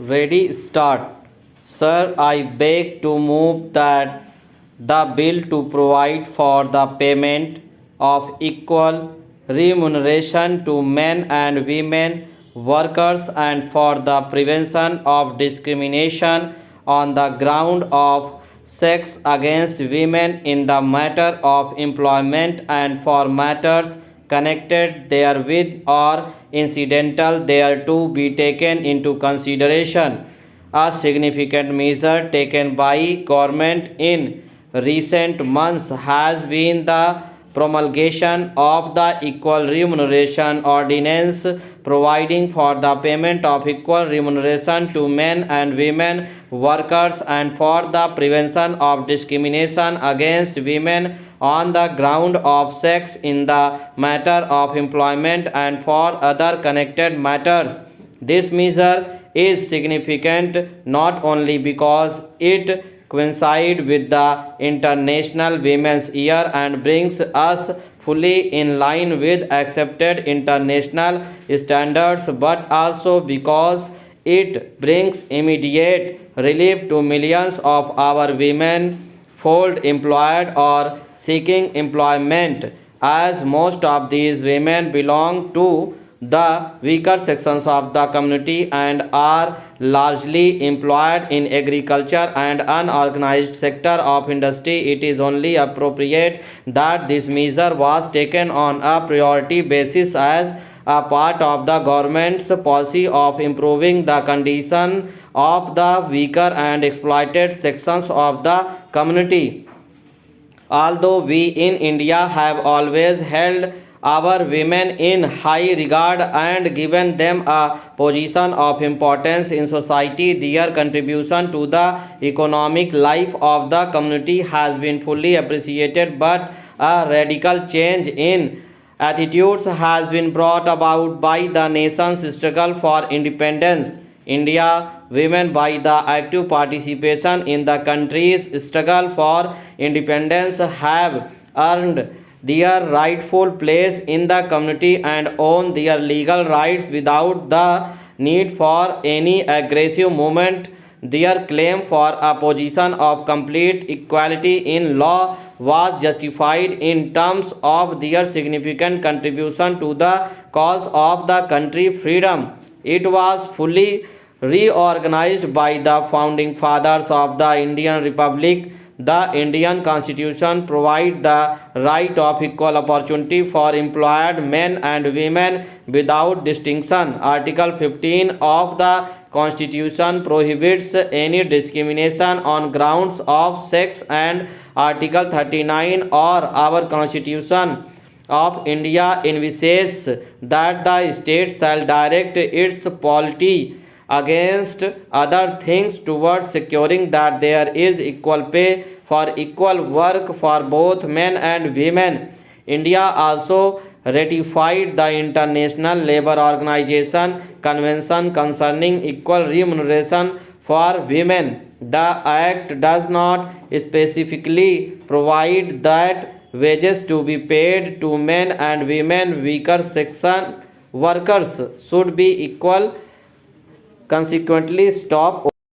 Ready, start. Sir, I beg to move that the bill to provide for the payment of equal remuneration to men and women workers and for the prevention of discrimination on the ground of sex against women in the matter of employment and for matters connected therewith or incidental thereto be taken into consideration. A significant measure taken by government in recent months has been the promulgation of the Equal Remuneration Ordinance, providing for the payment of equal remuneration to men and women workers and for the prevention of discrimination against women on the ground of sex in the matter of employment and for other connected matters. This measure is significant not only because it coincides with the International Women's Year and brings us fully in line with accepted international standards, but also because it brings immediate relief to millions of our women fold employed or seeking employment, as most of these women belong to the weaker sections of the community and are largely employed in agriculture and unorganized sector of industry. It is only appropriate that this measure was taken on a priority basis as a part of the government's policy of improving the condition of the weaker and exploited sections of the community. Although we in India have always held our women in high regard and given them a position of importance in society, their contribution to the economic life of the community has been fully appreciated, but a radical change in attitudes has been brought about by the nation's struggle for independence. India women, by the active participation in the country's struggle for independence, have earned their rightful place in the community and own their legal rights without the need for any aggressive movement. Their claim for a position of complete equality in law was justified in terms of their significant contribution to the cause of the country freedom. It was fully reorganized by the founding fathers of the Indian Republic. The Indian Constitution provides the right of equal opportunity for employed men and women without distinction. Article 15 of the Constitution prohibits any discrimination on grounds of sex, and Article 39 or our Constitution of India envisages that the state shall direct its polity against other things towards securing that there is equal pay for equal work for both men and women. India also ratified the International Labour Organization Convention concerning equal remuneration for women. The act does not specifically provide that wages to be paid to men and women weaker section workers should be equal. Consequently, stop